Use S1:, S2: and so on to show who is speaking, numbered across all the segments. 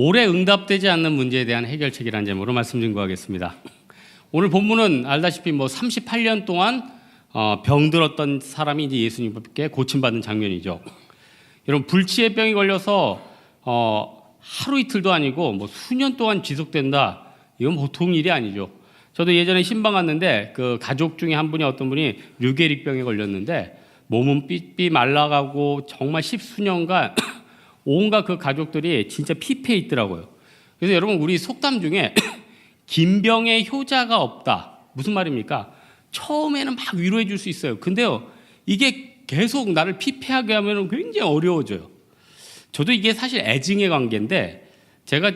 S1: 오래 응답되지 않는 문제에 대한 해결책이라는 제목으로 말씀 증거하겠습니다. 오늘 본문은 알다시피 38년 동안 병들었던 사람이 이제 예수님께 고침받는 장면이죠. 여러분, 불치의 병이 걸려서 하루 이틀도 아니고 수년 동안 지속된다. 이건 보통 일이 아니죠. 저도 예전에 신방 갔는데 그 가족 중에 한 분이 어떤 분이 류게릭병에 걸렸는데 몸은 삐삐 말라가고 정말 십수년간 온갖 그 가족들이 진짜 피폐해 있더라고요. 그래서 여러분, 우리 속담 중에 김병에 효자가 없다. 무슨 말입니까? 처음에는 막 위로해 줄 수 있어요. 근데요, 이게 계속 나를 피폐하게 하면 굉장히 어려워져요. 저도 이게 사실 애증의 관계인데 제가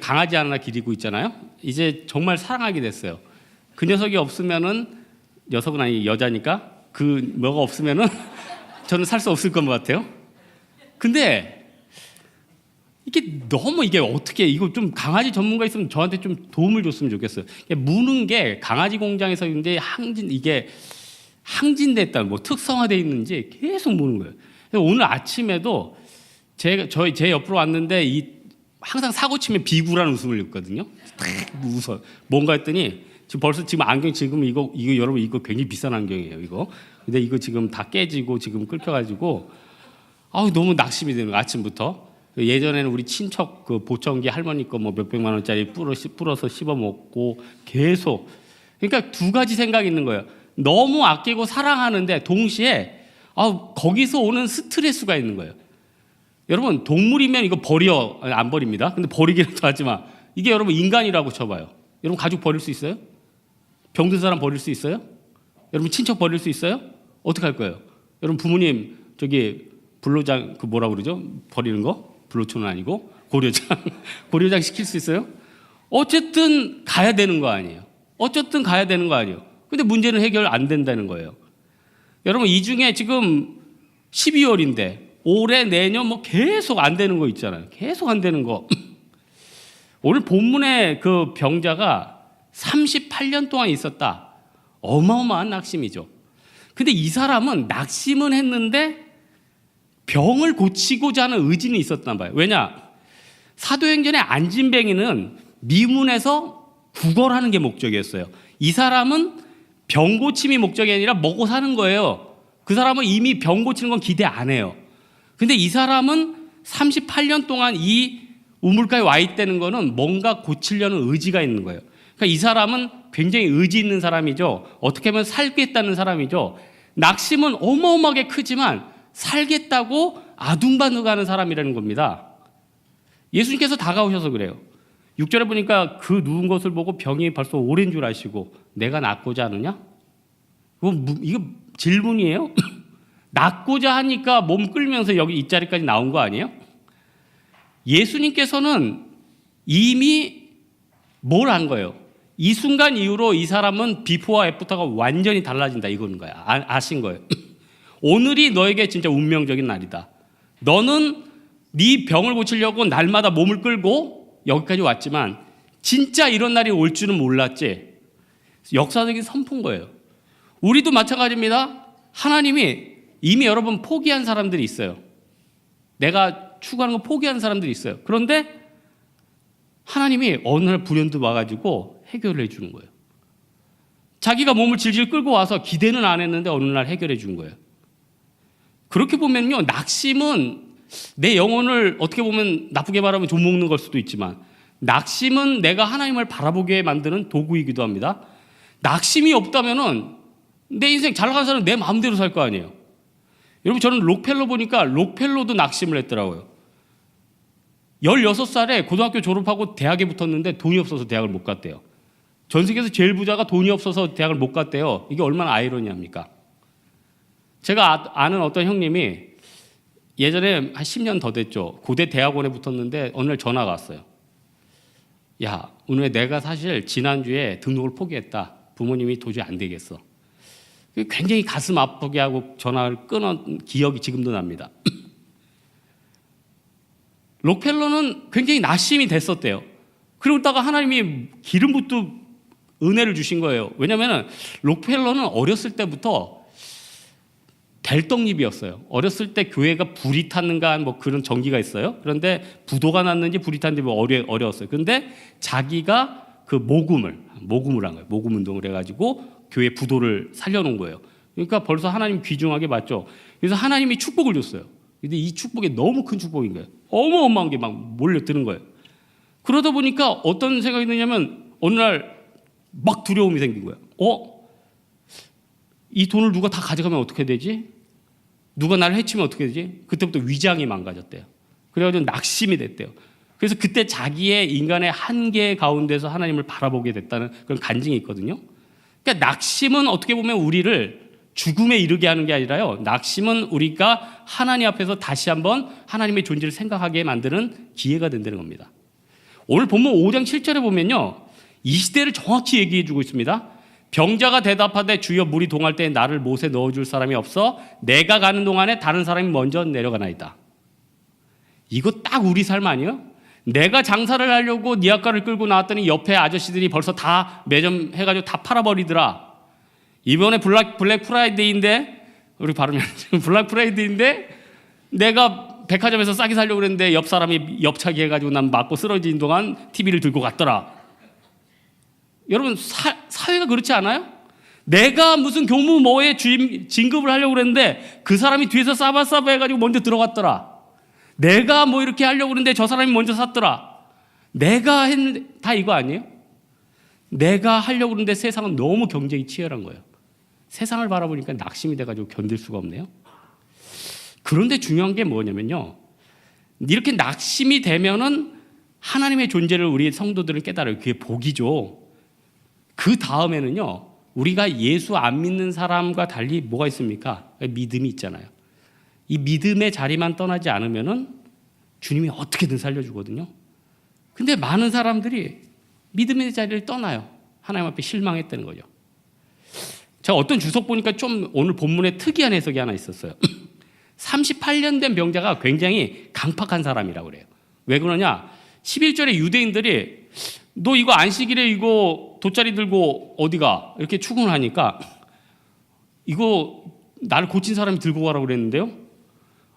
S1: 강아지 하나 기르고 있잖아요. 이제 정말 사랑하게 됐어요. 그 녀석이 없으면은, 녀석은 아니 여자니까 그 뭐가 없으면은 저는 살 수 없을 것 같아요. 근데 이게 어떻게, 이거 좀 강아지 전문가 있으면 저한테 좀 도움을 줬으면 좋겠어요. 무는 게 강아지 공장에서 근데 이게 항진됐다, 특성화되어 있는지 계속 무는 거예요. 그래서 오늘 아침에도 제 옆으로 왔는데 항상 사고 치면 비굴한 웃음을 읽거든요. 웃어. 뭔가 했더니 지금 안경 이거 여러분, 이거 굉장히 비싼 안경이에요, 이거. 근데 이거 지금 다 깨지고 지금 끓여가지고 너무 낙심이 되는 거예요, 아침부터. 예전에는 우리 친척 그 보청기 할머니 거 몇백만 원짜리 뿌려서 씹어 먹고 계속. 그러니까 두 가지 생각이 있는 거예요. 너무 아끼고 사랑하는데 동시에 거기서 오는 스트레스가 있는 거예요. 여러분, 동물이면 이거 안 버립니다. 근데 버리기라도 하지 마. 이게 여러분 인간이라고 쳐봐요. 여러분, 가족 버릴 수 있어요? 병든 사람 버릴 수 있어요? 여러분, 친척 버릴 수 있어요? 어떻게 할 거예요? 여러분, 부모님 불로장 뭐라 그러죠? 버리는 거? 불로초는 아니고 고려장 시킬 수 있어요? 어쨌든 가야 되는 거 아니에요. 근데 문제는 해결 안 된다는 거예요. 여러분, 이 중에 지금 12월인데 올해 내년 계속 안 되는 거 있잖아요. 계속 안 되는 거. 오늘 본문의 그 병자가 38년 동안 있었다. 어마어마한 낙심이죠. 근데 이 사람은 낙심은 했는데 병을 고치고자 하는 의지는 있었단 말이에요. 왜냐? 사도행전의 안진뱅이는 미문에서 구걸하는 게 목적이었어요. 이 사람은 병 고침이 목적이 아니라 먹고 사는 거예요. 그 사람은 이미 병 고치는 건 기대 안 해요. 근데 이 사람은 38년 동안 이 우물가에 와 있다는 거는 뭔가 고치려는 의지가 있는 거예요. 그러니까 이 사람은 굉장히 의지 있는 사람이죠. 어떻게 보면 살겠다는 사람이죠. 낙심은 어마어마하게 크지만 살겠다고 아둥바둥하는 사람이라는 겁니다. 예수님께서 다가오셔서 그래요. 6절에 보니까 그 누운 것을 보고 병이 벌써 오랜 줄 아시고 내가 낫고자 하느냐? 이거 질문이에요? 낫고자 하니까 몸 끌면서 여기 이 자리까지 나온 거 아니에요? 예수님께서는 이미 뭘 한 거예요? 이 순간 이후로 이 사람은 비포와 애프터가 완전히 달라진다, 이거는 거야. 아신 거예요. 오늘이 너에게 진짜 운명적인 날이다. 너는 네 병을 고치려고 날마다 몸을 끌고 여기까지 왔지만 진짜 이런 날이 올 줄은 몰랐지. 역사적인 선포인 거예요. 우리도 마찬가지입니다. 하나님이 이미 여러분 포기한 사람들이 있어요. 내가 추구하는 거 포기한 사람들이 있어요. 그런데 하나님이 어느 날 불현듯 와가지고 해결을 해주는 거예요. 자기가 몸을 질질 끌고 와서 기대는 안 했는데 어느 날 해결해 준 거예요. 그렇게 보면요, 낙심은 내 영혼을 어떻게 보면 나쁘게 말하면 좀먹는 걸 수도 있지만 낙심은 내가 하나님을 바라보게 만드는 도구이기도 합니다. 낙심이 없다면은 내 인생 잘 나가는 사람은 내 마음대로 살 거 아니에요. 여러분, 저는 록펠러 보니까 록펠러도 낙심을 했더라고요. 16살에 고등학교 졸업하고 대학에 붙었는데 돈이 없어서 대학을 못 갔대요. 전 세계에서 제일 부자가 돈이 없어서 대학을 못 갔대요. 이게 얼마나 아이러니합니까? 제가 아는 어떤 형님이 예전에 한 10년 더 됐죠. 고대 대학원에 붙었는데 어느 날 전화가 왔어요. 야, 오늘 내가 사실 지난주에 등록을 포기했다. 부모님이 도저히 안 되겠어. 굉장히 가슴 아프게 하고 전화를 끊은 기억이 지금도 납니다. 록펠러는 굉장히 낙심이 됐었대요. 그러다가 하나님이 기름 붓듯 은혜를 주신 거예요. 왜냐하면 록펠러는 어렸을 때부터 될떡잎이었어요. 어렸을 때 교회가 불이 탔는가 뭐 그런 전기가 있어요. 그런데 부도가 났는지 불이 탔는지 뭐 어려웠어요. 그런데 자기가 그 모금을 한 거예요. 모금 운동을 해가지고 교회 부도를 살려놓은 거예요. 그러니까 벌써 하나님 귀중하게 봤죠. 그래서 하나님이 축복을 줬어요. 근데 이 축복이 너무 큰 축복인 거예요. 어마어마한 게 막 몰려드는 거예요. 그러다 보니까 어떤 생각이 드냐면 어느 날 막 두려움이 생긴 거예요. 이 돈을 누가 다 가져가면 어떻게 되지? 누가 나를 해치면 어떻게 되지? 그때부터 위장이 망가졌대요. 그래가지고 낙심이 됐대요. 그래서 그때 자기의 인간의 한계 가운데서 하나님을 바라보게 됐다는 그런 간증이 있거든요. 그러니까 낙심은 어떻게 보면 우리를 죽음에 이르게 하는 게 아니라요. 낙심은 우리가 하나님 앞에서 다시 한번 하나님의 존재를 생각하게 만드는 기회가 된다는 겁니다. 오늘 본문 5장 7절에 보면요. 이 시대를 정확히 얘기해 주고 있습니다. 병자가 대답하되 주여 물이 동할 때에 나를 못에 넣어줄 사람이 없어 내가 가는 동안에 다른 사람이 먼저 내려가나이다. 이거 딱 우리 삶 아니에요? 내가 장사를 하려고 니아까를 끌고 나왔더니 옆에 아저씨들이 벌써 다 매점해가지고 다 팔아버리더라. 이번에 블랙 프라이데이인데 우리 발음이 블랙 프라이데이인데 내가 백화점에서 싸게 살려고 그랬는데 옆 사람이 옆차기 해가지고 난 맞고 쓰러진 동안 TV를 들고 갔더라. 여러분 사회가 그렇지 않아요? 내가 무슨 교무 뭐에 진급을 하려고 그랬는데 그 사람이 뒤에서 싸바싸바 해가지고 먼저 들어갔더라. 내가 뭐 이렇게 하려고 그랬는데 저 사람이 먼저 샀더라. 내가 했는데 다 이거 아니에요? 내가 하려고 그랬는데 세상은 너무 경쟁이 치열한 거예요. 세상을 바라보니까 낙심이 돼가지고 견딜 수가 없네요. 그런데 중요한 게 뭐냐면요. 이렇게 낙심이 되면은 하나님의 존재를 우리 성도들은 깨달아요. 그게 복이죠. 그 다음에는요. 우리가 예수 안 믿는 사람과 달리 뭐가 있습니까? 믿음이 있잖아요. 이 믿음의 자리만 떠나지 않으면은 주님이 어떻게든 살려주거든요. 근데 많은 사람들이 믿음의 자리를 떠나요. 하나님 앞에 실망했다는 거죠. 제가 어떤 주석 보니까 좀 오늘 본문에 특이한 해석이 하나 있었어요. 38년 된 병자가 굉장히 강팍한 사람이라고 그래요. 왜 그러냐? 11절에 유대인들이 너 이거 안식일에 이거 돗자리 들고 어디가? 이렇게 추궁을 하니까 이거 나를 고친 사람이 들고 가라고 그랬는데요.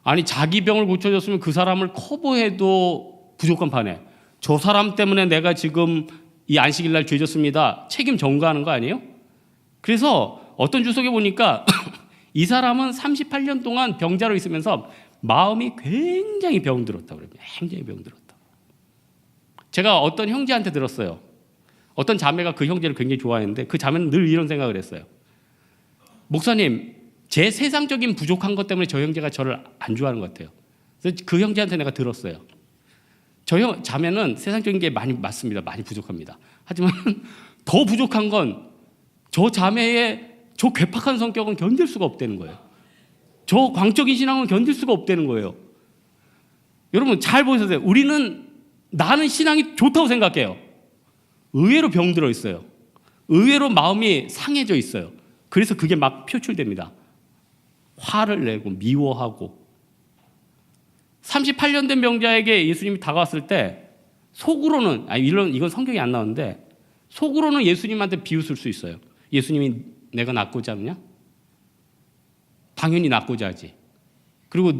S1: 아니 자기 병을 고쳐줬으면 그 사람을 커버해도 부족한 판에 저 사람 때문에 내가 지금 이 안식일 날 죄졌습니다. 책임 전가하는 거 아니에요? 그래서 어떤 주석에 보니까 이 사람은 38년 동안 병자로 있으면서 마음이 굉장히 병들었다고 그래요. 굉장히 병들었다. 제가 어떤 형제한테 들었어요. 어떤 자매가 그 형제를 굉장히 좋아했는데 그 자매는 늘 이런 생각을 했어요. 목사님, 제 세상적인 부족한 것 때문에 저 형제가 저를 안 좋아하는 것 같아요. 그래서 그 형제한테 내가 들었어요. 저 자매는 세상적인 게 많이 맞습니다. 많이 부족합니다. 하지만 더 부족한 건 저 자매의 저 괴팍한 성격은 견딜 수가 없다는 거예요. 저 광적인 신앙은 견딜 수가 없다는 거예요. 여러분 잘 보세요. 나는 신앙이 좋다고 생각해요. 의외로 병들어 있어요. 의외로 마음이 상해져 있어요. 그래서 그게 막 표출됩니다. 화를 내고 미워하고. 38년 된 병자에게 예수님이 다가왔을 때 속으로는 이건 성경이 안 나오는데 속으로는 예수님한테 비웃을 수 있어요. 예수님이 내가 낫고자 하느냐? 당연히 낫고자 하지. 그리고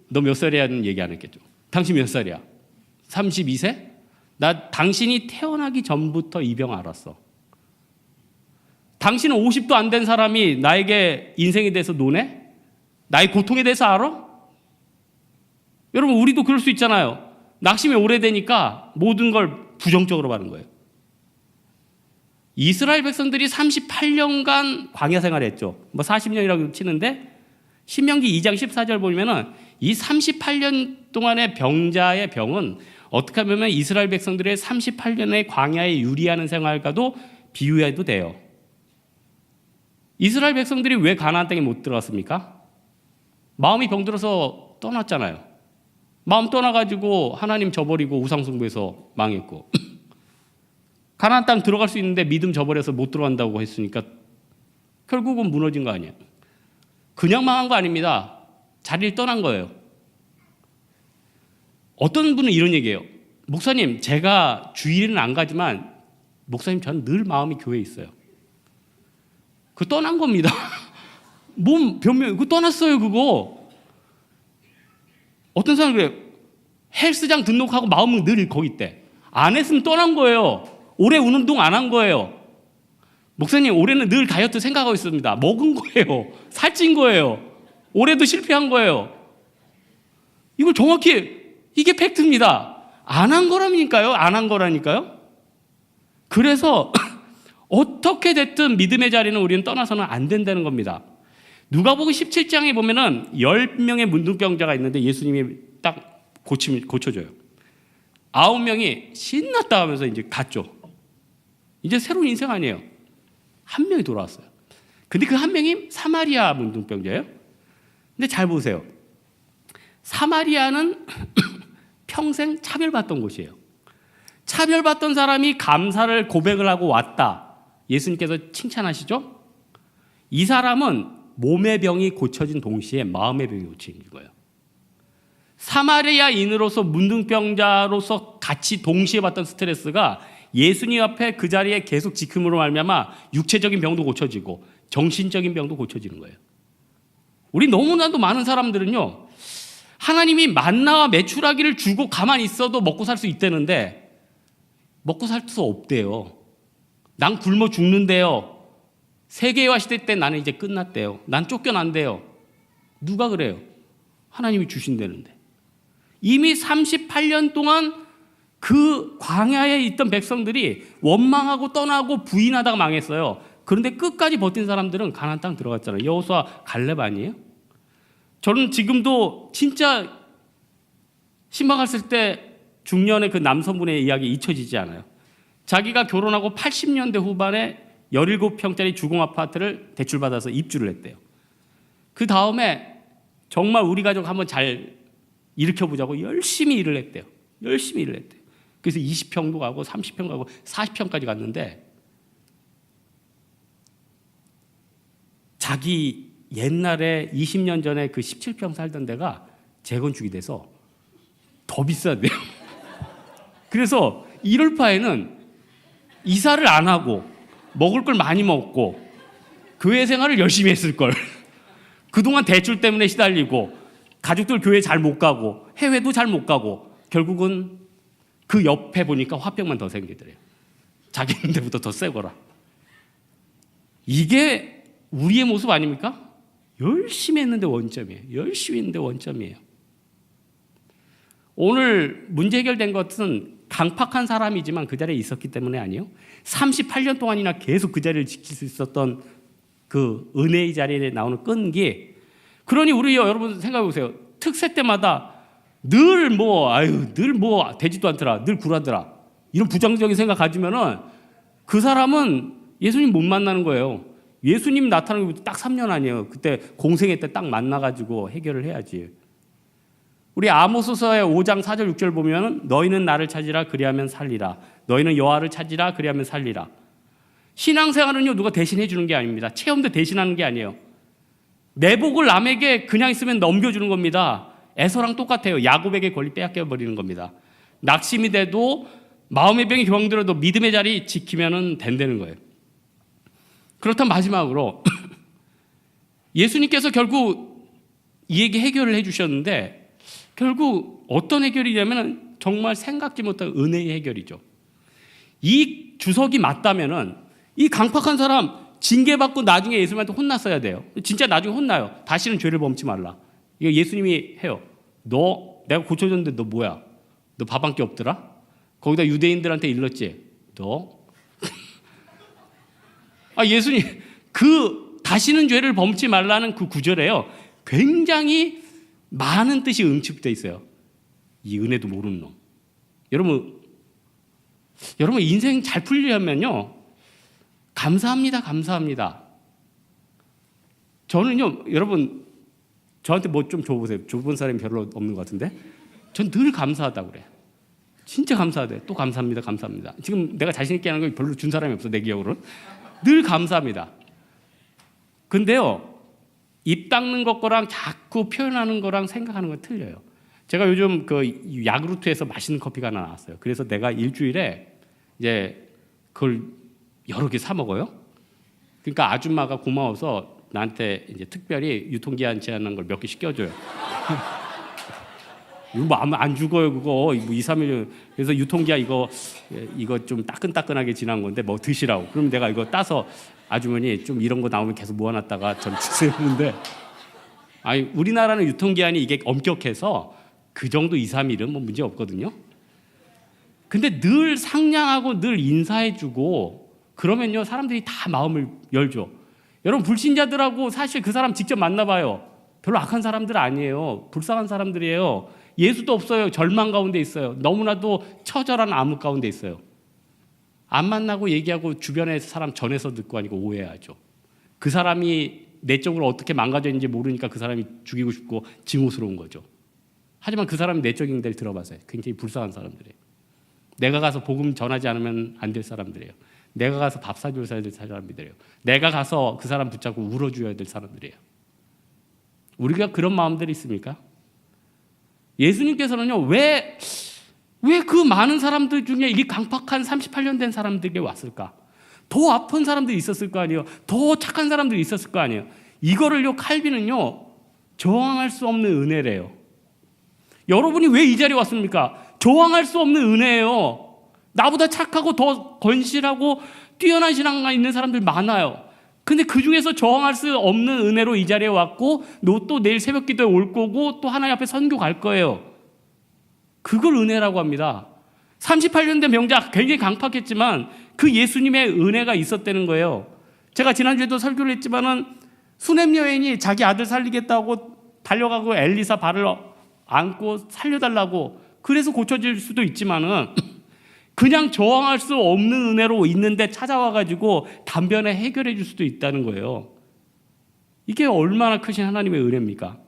S1: 너 몇 살이야는 얘기 안 했겠죠. 당신 몇 살이야? 32세? 나 당신이 태어나기 전부터 이 병 알았어. 당신은 50도 안 된 사람이 나에게 인생에 대해서 논해? 나의 고통에 대해서 알아? 여러분 우리도 그럴 수 있잖아요. 낙심이 오래되니까 모든 걸 부정적으로 하는 거예요. 이스라엘 백성들이 38년간 광야 생활을 했죠. 40년이라고 치는데 신명기 2장 14절 보면은 이 38년 동안의 병자의 병은 어떻게 보면 이스라엘 백성들의 38년의 광야에 유리하는 생활과도 비유해도 돼요. 이스라엘 백성들이 왜 가나안 땅에 못 들어갔습니까? 마음이 병들어서 떠났잖아요. 마음 떠나가지고 하나님 저버리고 우상숭배해서 망했고 가나안 땅 들어갈 수 있는데 믿음 저버려서 못 들어간다고 했으니까 결국은 무너진 거 아니에요. 그냥 망한 거 아닙니다. 자리를 떠난 거예요. 어떤 분은 이런 얘기해요. 목사님, 제가 주일에는 안 가지만 목사님 저는 늘 마음이 교회에 있어요. 그 떠난 겁니다. 몸 변명 그거 떠났어요. 그거 어떤 사람 그래 헬스장 등록하고 마음은 늘 거기 있대. 안 했으면 떠난 거예요. 올해 운동 안 한 거예요. 목사님 올해는 늘 다이어트 생각하고 있습니다. 먹은 거예요. 살찐 거예요. 올해도 실패한 거예요. 이걸 정확히 이게 팩트입니다. 안 한 거라니까요. 안 한 거라니까요. 그래서 어떻게 됐든 믿음의 자리는 우리는 떠나서는 안 된다는 겁니다. 누가복음 17장에 보면은 10명의 문둥병자가 있는데 예수님이 딱 고쳐줘요. 9명이 신났다 하면서 이제 갔죠. 이제 새로운 인생 아니에요. 한 명이 돌아왔어요. 근데 그 한 명이 사마리아 문둥병자예요. 근데 잘 보세요. 사마리아는 평생 차별받던 곳이에요. 차별받던 사람이 감사를 고백을 하고 왔다. 예수님께서 칭찬하시죠? 이 사람은 몸의 병이 고쳐진 동시에 마음의 병이 고쳐진 거예요. 사마리아인으로서 문둥병자로서 같이 동시에 받던 스트레스가 예수님 앞에 그 자리에 계속 지킴으로 말미암아 육체적인 병도 고쳐지고 정신적인 병도 고쳐지는 거예요. 우리 너무나도 많은 사람들은요, 하나님이 만나와 메추라기를 주고 가만히 있어도 먹고 살 수 있다는데 먹고 살 수 없대요. 난 굶어 죽는데요. 세계화 시대 때 나는 이제 끝났대요. 난 쫓겨난대요. 누가 그래요? 하나님이 주신다는데. 이미 38년 동안 그 광야에 있던 백성들이 원망하고 떠나고 부인하다가 망했어요. 그런데 끝까지 버틴 사람들은 가나안 땅 들어갔잖아요. 여호수아 갈렙 아니에요? 저는 지금도 진짜 신방갔을 때 중년의 그 남성분의 이야기 잊혀지지 않아요. 자기가 결혼하고 80년대 후반에 17평짜리 주공 아파트를 대출받아서 입주를 했대요. 그 다음에 정말 우리 가족 한번 잘 일으켜보자고 열심히 일을 했대요. 열심히 일을 했대요. 그래서 20평도 가고 30평 가고 40평까지 갔는데 자기 옛날에 20년 전에 그 17평 살던 데가 재건축이 돼서 더 비싸대요. 그래서 이럴 바에는 이사를 안 하고 먹을 걸 많이 먹고 교회 생활을 열심히 했을 걸. 그동안 대출 때문에 시달리고 가족들 교회 잘 못 가고 해외도 잘 못 가고 결국은 그 옆에 보니까 화병만 더 생기더래요. 자기는 데보다 더 세거라. 이게 우리의 모습 아닙니까? 열심히 했는데 원점이에요. 열심히 했는데 원점이에요. 오늘 문제 해결된 것은 강팍한 사람이지만 그 자리에 있었기 때문에 아니에요. 38년 동안이나 계속 그 자리를 지킬 수 있었던 그 은혜의 자리에 나오는 끈기. 그러니 우리 여러분 생각해 보세요. 특세 때마다 늘 되지도 않더라. 늘 굴하더라. 이런 부정적인 생각 가지면은 그 사람은 예수님 못 만나는 거예요. 예수님 나타나는 게 딱 3년 아니에요. 그때 공생애 때 딱 만나가지고 해결을 해야지. 우리 아모스서의 5장 4절 6절 보면 너희는 나를 찾으라 그리하면 살리라. 너희는 여호와를 찾으라 그리하면 살리라. 신앙생활은요 누가 대신해 주는 게 아닙니다. 체험도 대신하는 게 아니에요. 내 복을 남에게 그냥 있으면 넘겨주는 겁니다. 에서랑 똑같아요. 야곱에게 권리 빼앗겨 버리는 겁니다. 낙심이 돼도 마음의 병이 병들어도 믿음의 자리 지키면 된다는 거예요. 그렇다면 마지막으로 예수님께서 결국 이 얘기 해결을 해주셨는데 결국 어떤 해결이냐면 정말 생각지 못한 은혜의 해결이죠. 이 주석이 맞다면은 이 강팍한 사람 징계받고 나중에 예수님한테 혼났어야 돼요. 진짜 나중에 혼나요. 다시는 죄를 범치 말라. 이거 예수님이 해요. 너 내가 고쳐줬는데 너 뭐야? 너 밥 한 끼 없더라? 거기다 유대인들한테 일렀지? 너? 예수님 그 다시는 죄를 범치 말라는 그 구절에요. 굉장히 많은 뜻이 응축되어 있어요. 이 은혜도 모르는 놈. 여러분 인생 잘 풀리려면요. 감사합니다. 감사합니다. 저는요. 여러분 저한테 뭐 좀 줘보세요. 줘본 사람이 별로 없는 것 같은데 전 늘 감사하다고 그래. 진짜 감사하대. 또 감사합니다. 감사합니다. 지금 내가 자신 있게 하는 거 별로 준 사람이 없어. 내 기억으로는. 늘 감사합니다. 근데요. 입 닦는 것거랑 자꾸 표현하는 거랑 생각하는 건 틀려요. 제가 요즘 그 야구르트에서 맛있는 커피가 하나 나왔어요. 그래서 내가 일주일에 이제 그걸 여러 개 사 먹어요. 그러니까 아줌마가 고마워서 나한테 이제 특별히 유통기한 제한한 걸 몇 개 시켜줘요. 이거 뭐 안 죽어요 그거 뭐 2, 3일. 그래서 유통기한 이거 좀 따끈따끈하게 지난 건데 뭐 드시라고. 그럼 내가 이거 따서 아주머니 좀 이런 거 나오면 계속 모아놨다가 전 주세요 했는데, 아니 우리나라는 유통기한이 이게 엄격해서 그 정도 2, 3일은 뭐 문제 없거든요. 근데 늘 상냥하고 늘 인사해주고 그러면요 사람들이 다 마음을 열죠. 여러분 불신자들하고 사실 그 사람 직접 만나봐요. 별로 악한 사람들 아니에요. 불쌍한 사람들이에요. 예수도 없어요. 절망 가운데 있어요. 너무나도 처절한 암흑 가운데 있어요. 안 만나고 얘기하고 주변에 사람 전해서 듣고 아니고 오해하죠. 그 사람이 내적으로 어떻게 망가져 있는지 모르니까 그 사람이 죽이고 싶고 증오스러운 거죠. 하지만 그 사람이 내적인 데를 들어봐서요. 굉장히 불쌍한 사람들이에요. 내가 가서 복음 전하지 않으면 안 될 사람들이에요. 내가 가서 밥 사줘야 될 사람들이에요. 내가 가서 그 사람 붙잡고 울어줘야 될 사람들이에요. 우리가 그런 마음들이 있습니까? 예수님께서는요 왜 그 많은 사람들 중에 이 강팍한 38년 된 사람들에게 왔을까? 더 아픈 사람들이 있었을 거 아니에요. 더 착한 사람들이 있었을 거 아니에요. 이거를요 칼빈은요 저항할 수 없는 은혜래요. 여러분이 왜 이 자리에 왔습니까? 저항할 수 없는 은혜예요. 나보다 착하고 더 건실하고 뛰어난 신앙가 있는 사람들 많아요. 근데 그 중에서 저항할 수 없는 은혜로 이 자리에 왔고 또 내일 새벽 기도에 올 거고 또 하나님 앞에 선교 갈 거예요. 그걸 은혜라고 합니다. 38년 된 병자 굉장히 강팍했지만 그 예수님의 은혜가 있었다는 거예요. 제가 지난주에도 설교를 했지만은 수넴 여인이 자기 아들 살리겠다고 달려가고 엘리사 발을 안고 살려달라고 그래서 고쳐질 수도 있지만은 그냥 저항할 수 없는 은혜로 있는데 찾아와가지고 단변에 해결해 줄 수도 있다는 거예요. 이게 얼마나 크신 하나님의 은혜입니까?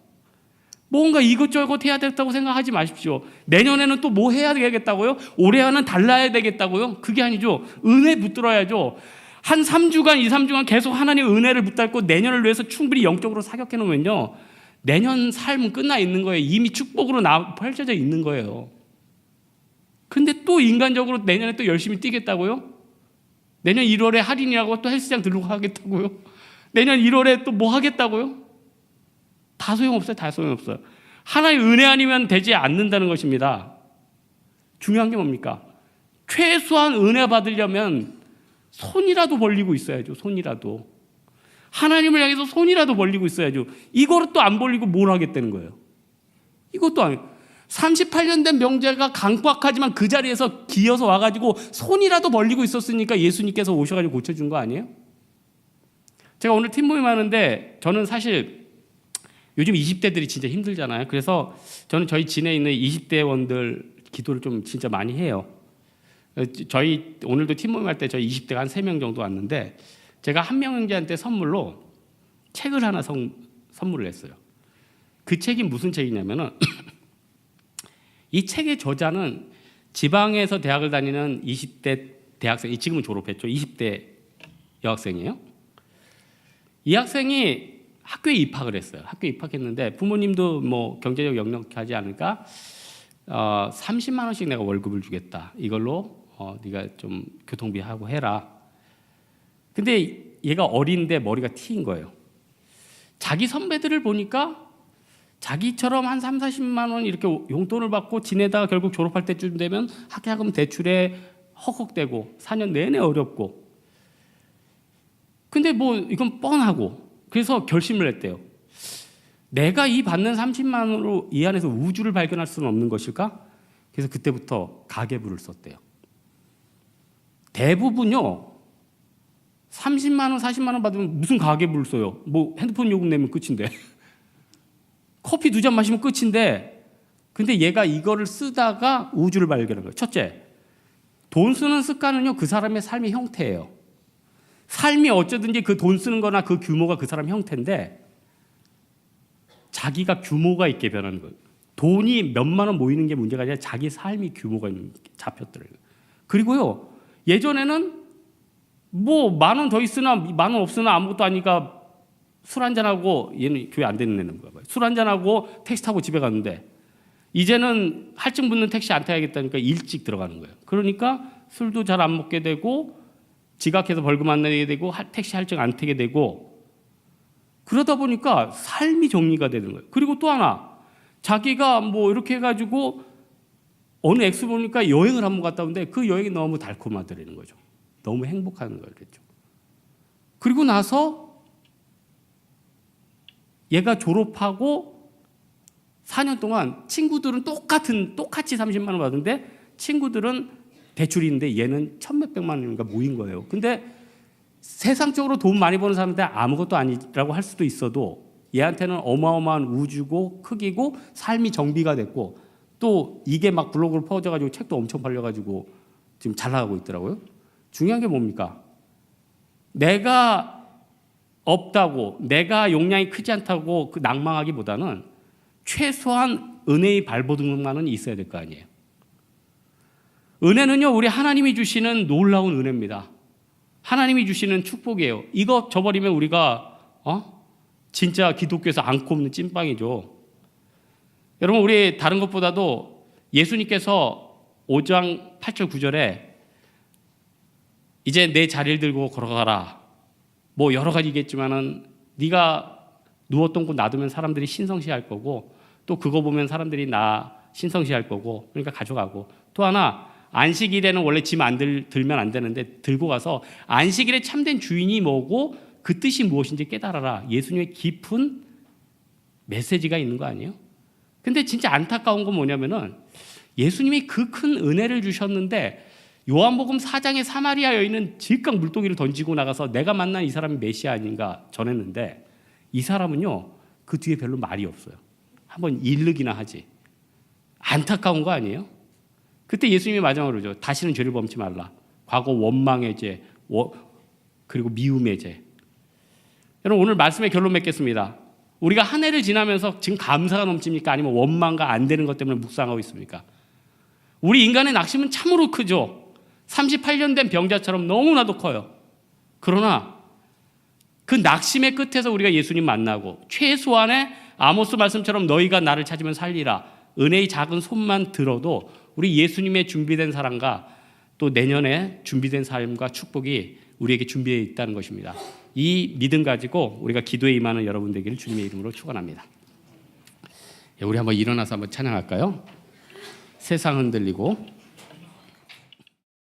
S1: 뭔가 이것저것 해야 되겠다고 생각하지 마십시오. 내년에는 또 뭐 해야 되겠다고요? 올해와는 달라야 되겠다고요? 그게 아니죠. 은혜 붙들어야죠. 한 3주간, 2, 3주간 계속 하나님의 은혜를 붙잡고 내년을 위해서 충분히 영적으로 사격해 놓으면요. 내년 삶은 끝나 있는 거예요. 이미 축복으로 펼쳐져 있는 거예요. 근데 또 인간적으로 내년에 또 열심히 뛰겠다고요? 내년 1월에 할인이라고 또 헬스장 들고 하겠다고요? 내년 1월에 또 뭐 하겠다고요? 다 소용없어요. 다 소용없어요. 하나님의 은혜 아니면 되지 않는다는 것입니다. 중요한 게 뭡니까? 최소한 은혜 받으려면 손이라도 벌리고 있어야죠. 손이라도. 하나님을 향해서 손이라도 벌리고 있어야죠. 이거를 또 안 벌리고 뭘 하겠다는 거예요. 이것도 아니에요. 38년 된 명제가 강박하지만 그 자리에서 기어서 와가지고 손이라도 벌리고 있었으니까 예수님께서 오셔가지고 고쳐준 거 아니에요? 제가 오늘 팀 모임 하는데 저는 사실 요즘 20대들이 진짜 힘들잖아요. 그래서 저는 저희 진에 있는 20대원들 기도를 좀 진짜 많이 해요. 저희 오늘도 팀 모임 할 때 저희 20대가 한 3명 정도 왔는데 제가 한 명한테 선물로 책을 하나 선물을 했어요. 그 책이 무슨 책이냐면은 이 책의 저자는 지방에서 대학을 다니는 20대 대학생, 지금은 졸업했죠. 20대 여학생이에요. 이 학생이 학교에 입학을 했어요. 학교에 입학했는데 부모님도 뭐 경제적 역력하지 않을까 30만 원씩 내가 월급을 주겠다. 이걸로 네가 좀 교통비하고 해라. 근데 얘가 어린데 머리가 튀인 거예요. 자기 선배들을 보니까 자기처럼 한 3, 40만 원 이렇게 용돈을 받고 지내다가 결국 졸업할 때쯤 되면 학자금 대출에 헉헉대고 4년 내내 어렵고. 근데 뭐 이건 뻔하고 그래서 결심을 했대요. 내가 이 받는 30만 원으로 이 안에서 우주를 발견할 수는 없는 것일까? 그래서 그때부터 가계부를 썼대요. 대부분요 30만 원, 40만 원 받으면 무슨 가계부를 써요? 뭐 핸드폰 요금 내면 끝인데 커피 2잔 마시면 끝인데 근데 얘가 이거를 쓰다가 우주를 발견한 거예요. 첫째, 돈 쓰는 습관은요 그 사람의 삶의 형태예요. 삶이 어쩌든지 그 돈 쓰는 거나 그 규모가 그 사람 형태인데 자기가 규모가 있게 변하는 거예요. 돈이 몇만 원 모이는 게 문제가 아니라 자기 삶이 규모가 있는 잡혔더라고요. 그리고요 예전에는 뭐 10,000원 더 있으나 10,000원 없으나 아무것도 아니까 술 한잔하고 얘는 교회 안 되는 애는 거야. 술 한잔하고 택시 타고 집에 갔는데 이제는 할증 붙는 택시 안 타야겠다니까 일찍 들어가는 거예요. 그러니까 술도 잘 안 먹게 되고 지각해서 벌금 안 내게 되고 택시 할증 안 타게 되고 그러다 보니까 삶이 정리가 되는 거예요. 그리고 또 하나 자기가 뭐 이렇게 해가지고 어느 엑스 보니까 여행을 한번 갔다 오는데 그 여행이 너무 달콤하더라는 거죠. 너무 행복한 거겠죠. 그리고 나서 얘가 졸업하고 4년 동안 친구들은 똑같이 30만 원 받는데 친구들은 대출이 있는데 얘는 천몇백만 원인가 모인 거예요. 근데 세상적으로 돈 많이 버는 사람한테 아무것도 아니라고 할 수도 있어도 얘한테는 어마어마한 우주고 크기고 삶이 정비가 됐고 또 이게 막 블로그로 퍼져가지고 책도 엄청 팔려가지고 지금 잘 나가고 있더라고요. 중요한 게 뭡니까? 내가 없다고 내가 용량이 크지 않다고 그 낭망하기보다는 최소한 은혜의 발버둥만은 있어야 될 거 아니에요. 은혜는요 우리 하나님이 주시는 놀라운 은혜입니다. 하나님이 주시는 축복이에요. 이거 저버리면 우리가 진짜 기독교에서 안 꼽는 찐빵이죠. 여러분 우리 다른 것보다도 예수님께서 5장 8절 9절에 이제 내 자리를 들고 걸어가라. 뭐 여러 가지겠지만은 네가 누웠던 곳 놔두면 사람들이 신성시할 거고 또 그거 보면 사람들이 나 신성시할 거고 그러니까 가져가고 또 하나 안식일에는 원래 짐 안 들면 안 되는데 들고 가서 안식일에 참된 주인이 뭐고 그 뜻이 무엇인지 깨달아라. 예수님의 깊은 메시지가 있는 거 아니에요? 근데 진짜 안타까운 건 뭐냐면은 예수님이 그 큰 은혜를 주셨는데 요한복음 4장의 사마리아 여인은 질깍 물동이를 던지고 나가서 내가 만난 이 사람이 메시아 아닌가 전했는데 이 사람은요 그 뒤에 별로 말이 없어요. 한번 일르기나 하지. 안타까운 거 아니에요? 그때 예수님이 마지막으로 그러죠. 다시는 죄를 범치 말라. 과거 원망의 죄 그리고 미움의 죄. 여러분 오늘 말씀의 결론 맺겠습니다. 우리가 한 해를 지나면서 지금 감사가 넘칩니까? 아니면 원망과 안 되는 것 때문에 묵상하고 있습니까? 우리 인간의 낙심은 참으로 크죠. 38년 된 병자처럼 너무나도 커요. 그러나 그 낙심의 끝에서 우리가 예수님 만나고 최소한의 아모스 말씀처럼 너희가 나를 찾으면 살리라. 은혜의 작은 손만 들어도 우리 예수님의 준비된 사랑과 또 내년에 준비된 삶과 축복이 우리에게 준비되어 있다는 것입니다. 이 믿음 가지고 우리가 기도에 임하는 여러분 되기를 주님의 이름으로 축원합니다. 우리 한번 일어나서 한번 찬양할까요? 세상 흔들리고